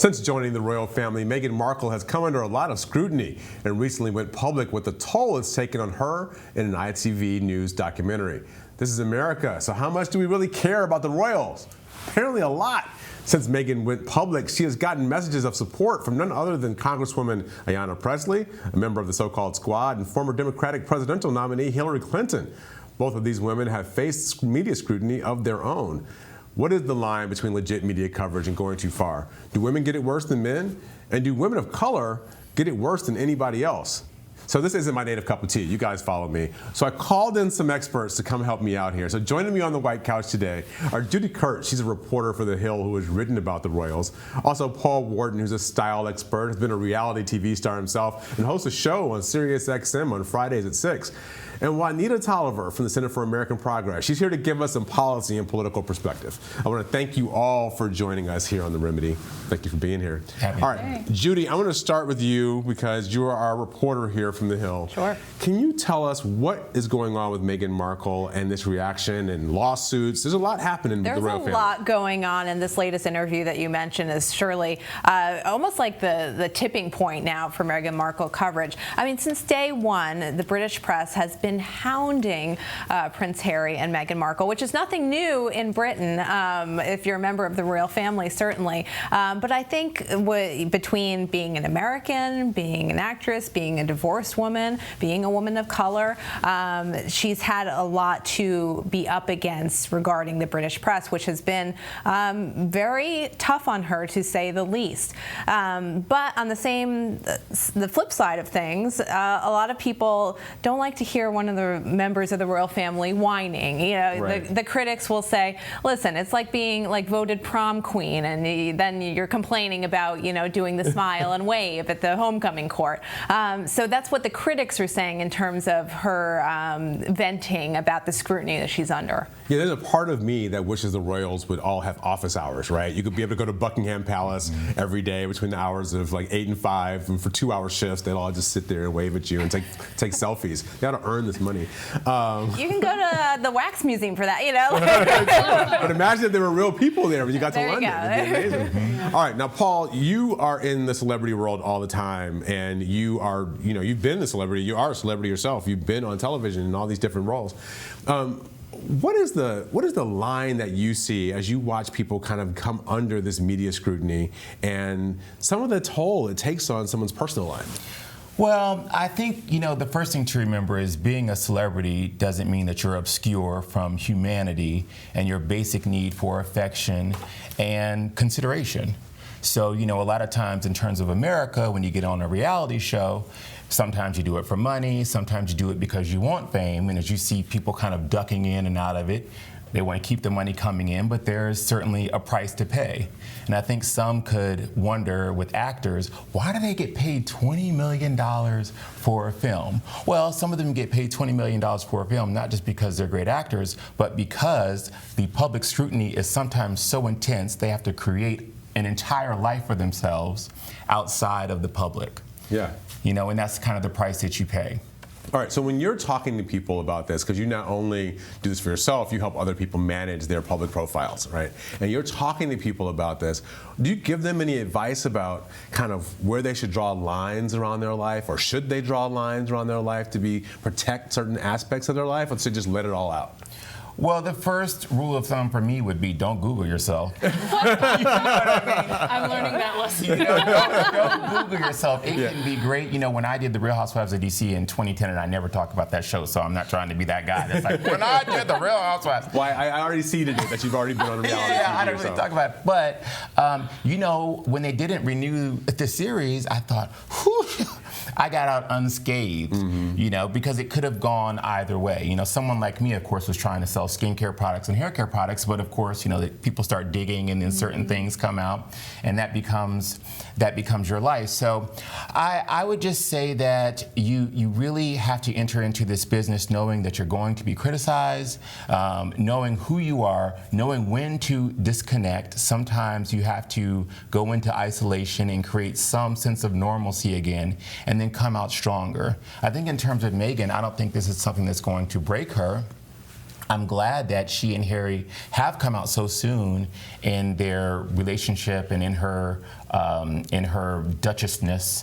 Since joining the royal family, Meghan Markle has come under a lot of scrutiny and recently went public with the toll it's taken on her in an ITV News documentary. This is America, so how much do we really care about the royals? Apparently a lot. Since Meghan went public, she has gotten messages of support from none other than Congresswoman Ayanna Pressley, a member of the so-called Squad, and former Democratic presidential nominee Hillary Clinton. Both of these women have faced media scrutiny of their own. What is the line between legit media coverage and going too far? Do women get it worse than men? And do women of color get it worse than anybody else? So this isn't my native cup of tea. You guys follow me. So I called in some experts to come help me out here. So joining me on the White Couch today are Judy Kurtz. She's a reporter for The Hill who has written about the royals. Also Paul Wharton, who's a style expert, has been a reality TV star himself, and hosts a show on Sirius XM on Fridays at 6. And Juanita Tolliver from the Center for American Progress. She's here to give us some policy and political perspective. I want to thank you all for joining us here on The Remedy. Thank you for being here. Happy. All right, Judy, I'm going to start with you because you are our reporter here from The Hill. Sure. Can you tell us what is going on with Meghan Markle and this reaction and lawsuits? There's a lot happening with the royal family. There's a lot going on, and this latest interview that you mentioned is surely almost like the tipping point now for Meghan Markle coverage. I mean, since day one, the British press has been hounding Prince Harry and Meghan Markle, which is nothing new in Britain, if you're a member of the royal family, certainly. But I think between being an American, being an actress, being a divorced woman, being a woman of color, she's had a lot to be up against regarding the British press, which has been very tough on her, to say the least. But on the flip side of things, a lot of people don't like to hear one of the members of the royal family whining. You know, right. the critics will say, listen, it's like being voted prom queen, and then you're complaining about, doing the smile and wave at the homecoming court. So that's what the critics are saying in terms of her venting about the scrutiny that she's under. Yeah, there's a part of me that wishes the royals would all have office hours, right? You could be able to go to Buckingham Palace every day between the hours of 8 and 5, and for 2-hour shifts, they'll all just sit there and wave at you and take selfies. They ought to earn this money. You can go to the Wax Museum for that, But imagine if there were real people there when you got to London. It'd be amazing. All right, now Paul, you are in the celebrity world all the time, and you've been a celebrity. You are a celebrity yourself. You've been on television in all these different roles. What is the line that you see as you watch people kind of come under this media scrutiny and some of the toll it takes on someone's personal life? Well, I think, the first thing to remember is being a celebrity doesn't mean that you're obscure from humanity and your basic need for affection and consideration. So, a lot of times in terms of America, when you get on a reality show, sometimes you do it for money, sometimes you do it because you want fame, and as you see people kind of ducking in and out of it, they want to keep the money coming in, but there's certainly a price to pay. And I think some could wonder with actors, why do they get paid $20 million for a film? Well, some of them get paid $20 million for a film, not just because they're great actors, but because the public scrutiny is sometimes so intense, they have to create an entire life for themselves outside of the public. Yeah. And that's kind of the price that you pay. All right, so when you're talking to people about this, because you not only do this for yourself, you help other people manage their public profiles, right? And you're talking to people about this, do you give them any advice about kind of where they should draw lines around their life, or should they draw lines around their life to protect certain aspects of their life, or should they just let it all out? Well, the first rule of thumb for me would be don't Google yourself. You know what I mean? I'm learning that lesson. Don't Google yourself. It can be great. When I did The Real Housewives of D.C. in 2010, and I never talked about that show, so I'm not trying to be that guy that's like, when I did The Real Housewives. Well, I already seeded it that you've already been on a reality TV. Yeah, I don't really talk about it. But, when they didn't renew the series, I thought, whew, I got out unscathed, because it could have gone either way. Someone like me, of course, was trying to sell skincare products and hair care products, but of course, people start digging and then certain things come out, and that becomes your life. So I would just say that you really have to enter into this business knowing that you're going to be criticized, knowing who you are, knowing when to disconnect. Sometimes you have to go into isolation and create some sense of normalcy again, and then come out stronger. I think in terms of Meghan, I don't think this is something that's going to break her. I'm glad that she and Harry have come out so soon in their relationship and in her duchessness,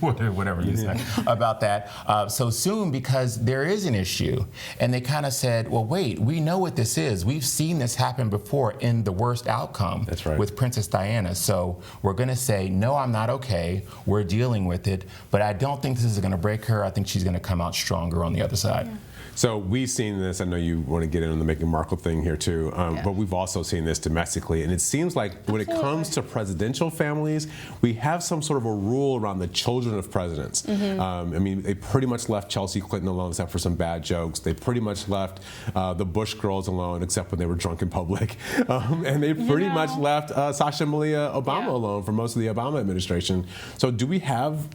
whatever you say about that, so soon, because there is an issue. And they kind of said, well, wait, we know what this is. We've seen this happen before in the worst outcome. That's right. With Princess Diana. So we're going to say, no, I'm not okay. We're dealing with it. But I don't think this is going to break her. I think she's going to come out stronger on the other side. Yeah. So we've seen this. I know you want to get in on the Meghan Markle thing here too, but we've also seen this domestically. And it seems like when it comes to presidential families, we have some sort of a rule around the children of presidents. I mean, they pretty much left Chelsea Clinton alone except for some bad jokes. They pretty much left the Bush girls alone except when they were drunk in public. And they pretty much left Sasha Malia Obama alone for most of the Obama administration. So do we have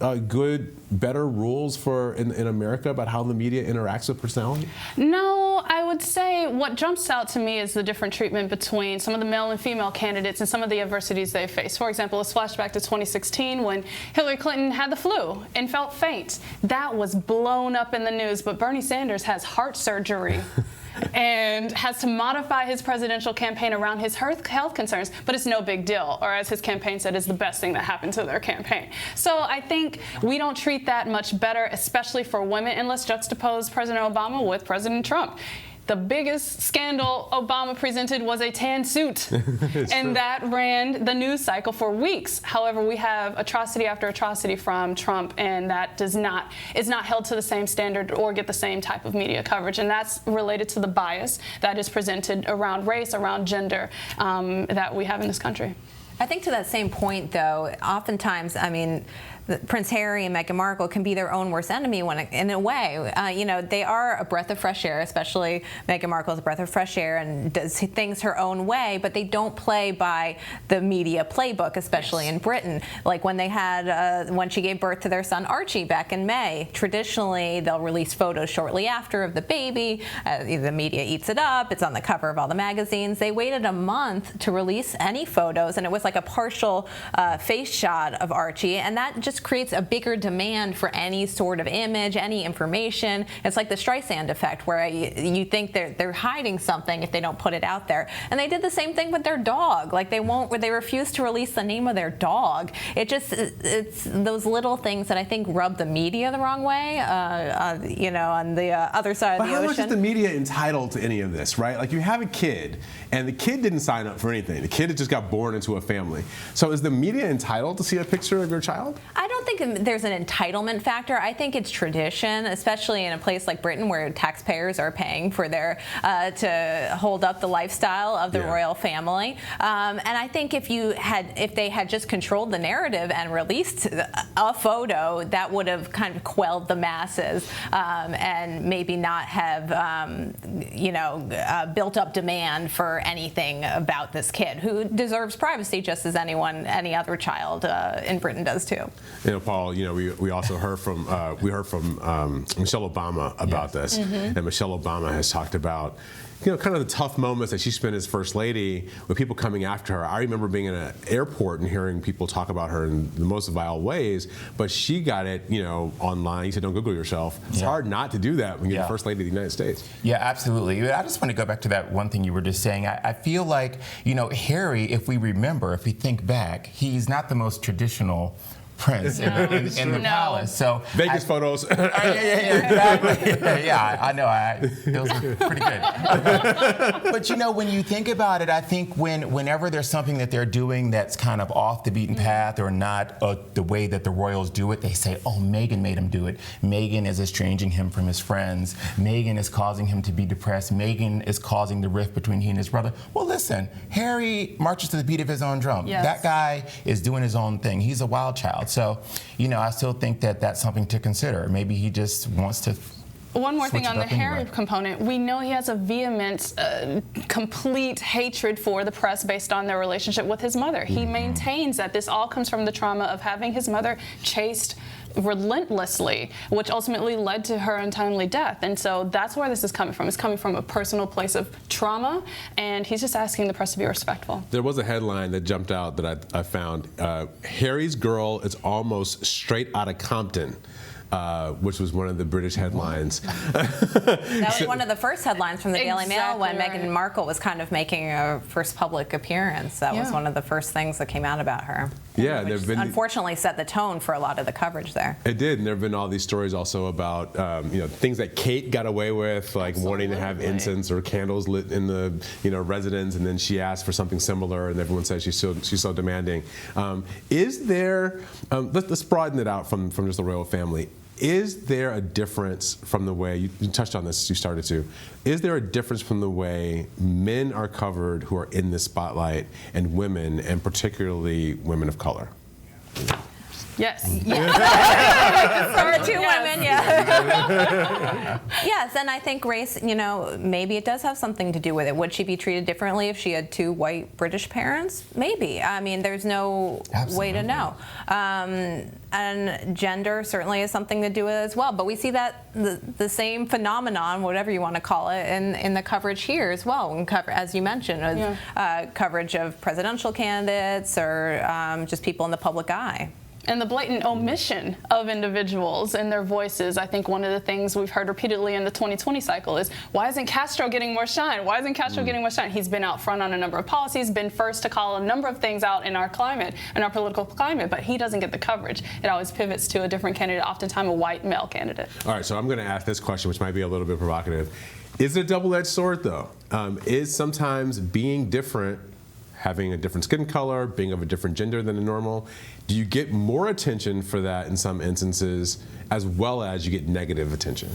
better rules in America about how the media interacts with personalities? No, I would say what jumps out to me is the different treatment between some of the male and female candidates and some of the adversities they face. For example, let's flash back to 2016 when Hillary Clinton had the flu and felt faint. That was blown up in the news, but Bernie Sanders has heart surgery. And has to modify his presidential campaign around his health concerns, but it's no big deal, or as his campaign said, it's the best thing that happened to their campaign. So I think we don't treat that much better, especially for women, and let's juxtapose President Obama with President Trump. The biggest scandal Obama presented was a tan suit, and that ran the news cycle for weeks. However, we have atrocity after atrocity from Trump, and that is not held to the same standard or get the same type of media coverage, and that's related to the bias that is presented around race, around gender, that we have in this country. I think to that same point, though, oftentimes, I mean, Prince Harry and Meghan Markle can be their own worst enemy in a way. You know, they are a breath of fresh air, especially Meghan Markle is a breath of fresh air and does things her own way, but they don't play by the media playbook, especially in Britain. Like when they had, when she gave birth to their son Archie back in May, traditionally they'll release photos shortly after of the baby. The media eats it up. It's on the cover of all the magazines. They waited a month to release any photos, and it was like a partial face shot of Archie, and that just creates a bigger demand for any sort of image, any information. It's like the Streisand effect, where you think they're hiding something if they don't put it out there. And they did the same thing with their dog. Like they refuse to release the name of their dog. It's those little things that I think rub the media the wrong way. You know, on the other side of the ocean. How much is the media entitled to any of this, right? Like you have a kid, and the kid didn't sign up for anything. The kid just got born into a family. So is the media entitled to see a picture of your child? I don't think there's an entitlement factor. I think it's tradition, especially in a place like Britain where taxpayers are paying for their to hold up the lifestyle of the royal family. And I think if they had just controlled the narrative and released a photo, that would have kind of quelled the masses and maybe not have built up demand for anything about this kid who deserves privacy just as any other child in Britain does too. You know, Paul, you know, we also heard from Michelle Obama about this, and Michelle Obama has talked about, you know, kind of the tough moments that she spent as First Lady with people coming after her. I remember being in an airport and hearing people talk about her in the most vile ways, but she got it, you know, online. You said, don't Google yourself. It's hard not to do that when you're the First Lady of the United States. Yeah, absolutely. I just want to go back to that one thing you were just saying. I feel like, you know, Harry, if we think back, he's not the most traditional prince in the palace. So Vegas photos. Exactly. I know. Those are pretty good. But you know, when you think about it, I think whenever there's something that they're doing that's kind of off the beaten path or not the way that the royals do it, they say, oh, Meghan made him do it. Meghan is estranging him from his friends. Meghan is causing him to be depressed. Meghan is causing the rift between he and his brother. Well, listen, Harry marches to the beat of his own drum. Yes. That guy is doing his own thing. He's a wild child. So, you know, I still think that that's something to consider. Maybe he just wants to. One more thing on the Harry component. We know he has a vehement, complete hatred for the press based on their relationship with his mother. He maintains that this all comes from the trauma of having his mother chased relentlessly, which ultimately led to her untimely death. And so that's where this is coming from. It's coming from a personal place of trauma, and he's just asking the press to be respectful. There was a headline that jumped out that I found. Harry's girl is almost straight out of Compton. which was one of the British headlines. That was one of the first headlines from the Daily Mail when Right. Meghan Markle was kind of making her first public appearance. That was one of the first things that came out about her. Yeah, Which unfortunately set the tone for a lot of the coverage there. It did, and there have been all these stories also about things that Kate got away with, like wanting to have incense or candles lit in the residence, and then she asked for something similar, and everyone says she's so demanding. Is there? Let's broaden it out from just the royal family. Is there a difference from the way, you touched on this, you started to, is there a difference from the way men are covered who are in the spotlight and women, and particularly women of color? Yes. For two women, yeah. Yes, and I think race, maybe it does have something to do with it. Would she be treated differently if she had two white British parents? Maybe. I mean, there's no way to know. And gender certainly has something to do with it as well. But we see that the same phenomenon, whatever you want to call it, in the coverage here as well. As you mentioned, coverage of presidential candidates or just people in the public eye. And the blatant omission of individuals and their voices. I think one of the things we've heard repeatedly in the 2020 cycle is, why isn't Castro getting more shine? Why isn't Castro getting more shine? He's been out front on a number of policies, been first to call a number of things out in our climate, in our political climate, but he doesn't get the coverage. It always pivots to a different candidate, oftentimes a white male candidate. All right, so I'm going to ask this question, which might be a little bit provocative. Is it a double-edged sword, though? Is sometimes being different, having a different skin color, being of a different gender than a normal, do you get more attention for that in some instances, as well as you get negative attention?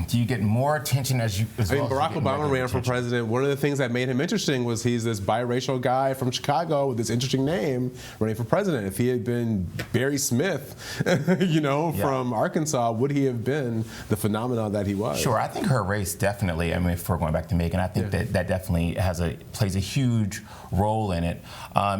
Do you get more attention as you? Barack Obama ran for president. One of the things that made him interesting was he's this biracial guy from Chicago with this interesting name running for president. If he had been Barry Smith, from Arkansas, would he have been the phenomenon that he was? Sure, I think her race definitely. I mean, if we're going back to Meghan, I think that definitely plays a huge role in it.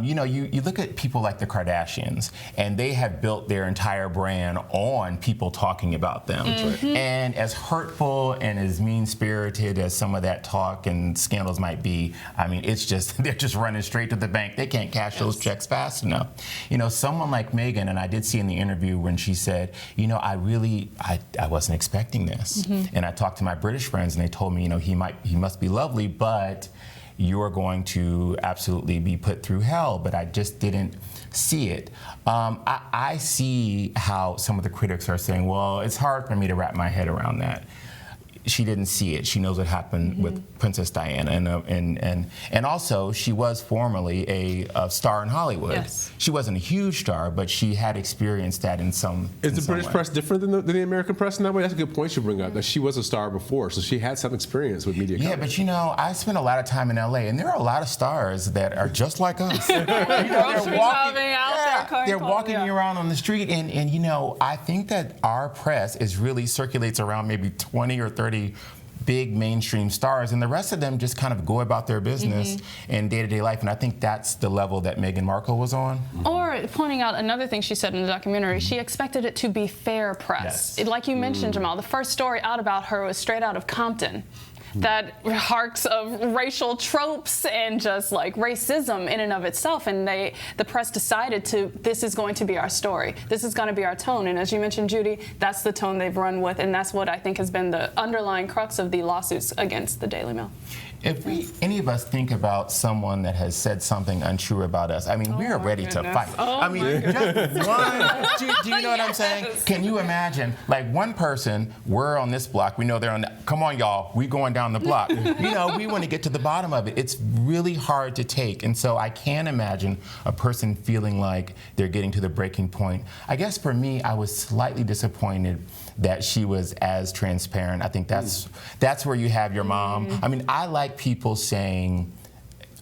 You look at people like the Kardashians, and they have built their entire brand on people talking about them. And as hurtful and as mean-spirited as some of that talk and scandals might be, I mean, they're just running straight to the bank. They can't cash those checks fast enough. Someone like Meghan, and I did see in the interview when she said, I wasn't expecting this. And I talked to my British friends, and they told me, he must be lovely, but you're going to absolutely be put through hell. But I just didn't see it. I see how some of the critics are saying, well, it's hard for me to wrap my head around that. She didn't see it. She knows what happened with Princess Diana, and also she was formerly a star in Hollywood. Yes. She wasn't a huge star, but she had experienced that in some. Is the British press different than the American press in that way? That's a good point you bring up. That she was a star before, so she had some experience with media. Yeah, but I spent a lot of time in LA, and there are a lot of stars that are just like us. They're walking around on the street, and I think that our press really circulates around maybe 20 or 30 big mainstream stars, and the rest of them just kind of go about their business in day-to-day life, and I think that's the level that Meghan Markle was on. Or pointing out another thing she said in the documentary, she expected it to be fair press. Yes. Like you mentioned, Jamal, the first story out about her was straight out of Compton. That harks of racial tropes and just like racism in and of itself, and the press decided this is going to be our story. This is going to be our tone, and as you mentioned, Judy, that's the tone they've run with, and that's what I think has been the underlying crux of the lawsuits against the Daily Mail. If any of us think about someone that has said something untrue about us, I mean, we are ready to fight. I mean, just one. Do you know what I'm saying? Can you imagine, like one person, we're on this block, we know they're on that. Come on, y'all, we going down the block. We want to get to the bottom of it. It's really hard to take, and so I can't imagine a person feeling like they're getting to the breaking point. I guess for me, I was slightly disappointed that she was as transparent. I think that's where you have your mom. I mean, I like people saying,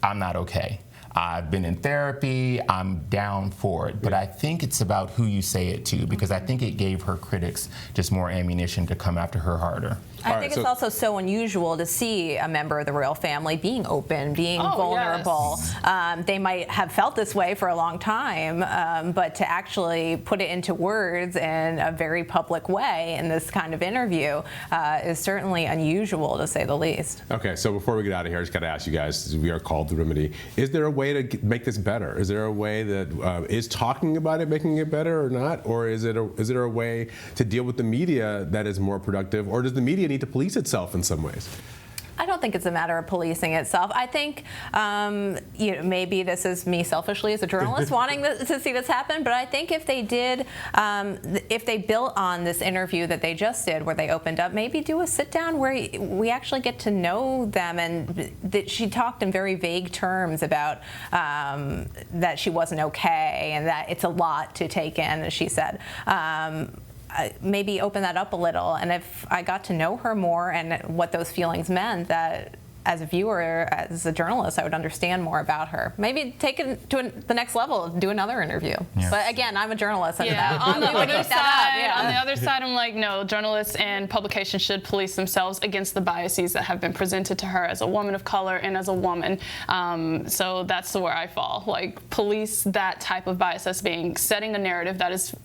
I'm not okay. I've been in therapy, I'm down for it. But I think it's about who you say it to, because I think it gave her critics just more ammunition to come after her harder. I think it's also so unusual to see a member of the royal family being open, being vulnerable. Yes. They might have felt this way for a long time, but to actually put it into words in a very public way in this kind of interview is certainly unusual, to say the least. Okay, so before we get out of here, I just got to ask you guys, we are called The Remedy. Is there a way way to make this better? Is there a way that is talking about it making it better or not? Or is there a way to deal with the media that is more productive? Or does the media need to police itself in some ways? I don't think it's a matter of policing itself. I think maybe this is me selfishly as a journalist wanting to see this happen, but I think if they did, if they built on this interview that they just did where they opened up, maybe do a sit down where we actually get to know them, and that she talked in very vague terms about that she wasn't okay and that it's a lot to take in, as she said. Maybe open that up a little, and if I got to know her more and what those feelings meant, that as a viewer, as a journalist, I would understand more about her. Maybe take it to the next level, do another interview. Yes. But again, I'm a journalist. And On the other side, I'm like, no, journalists and publications should police themselves against the biases that have been presented to her as a woman of color and as a woman. So that's where I fall. Like, police that type of bias as being setting a narrative that is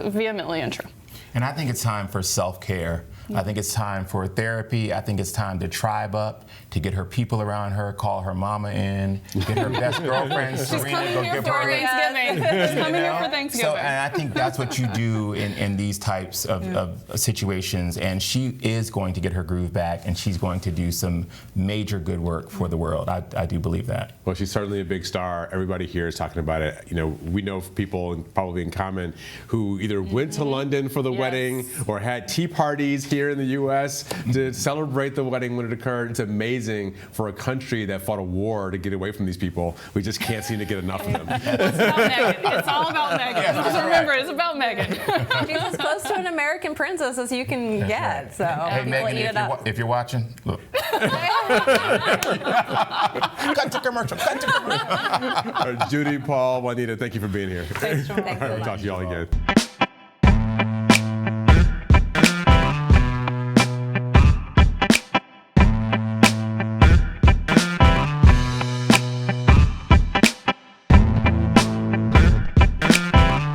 vehemently untrue. And I think it's time for self-care. I think it's time for therapy. I think it's time to tribe up, to get her people around her, call her mama in, get her best girlfriend, Serena, go give her Thanksgiving. She's coming here for Thanksgiving. So, and I think that's what you do in these types of situations. And she is going to get her groove back, and she's going to do some major good work for the world. I do believe that. Well, she's certainly a big star. Everybody here is talking about it. You know, we know people, probably in common, who either went to London for the wedding or had tea parties here in the U.S. to celebrate the wedding when it occurred. It's amazing for a country that fought a war to get away from these people. We just can't seem to get enough of them. It's about Meghan. It's all about Meghan. Just remember, it's about Meghan. She's as close to an American princess as you can get. So Hey, Meghan, if you're watching, look. Cut to commercial. Cut to commercial. Judy, Paul, Juanita, thank you for being here. Thanks, John. All right, we'll talk to you all again.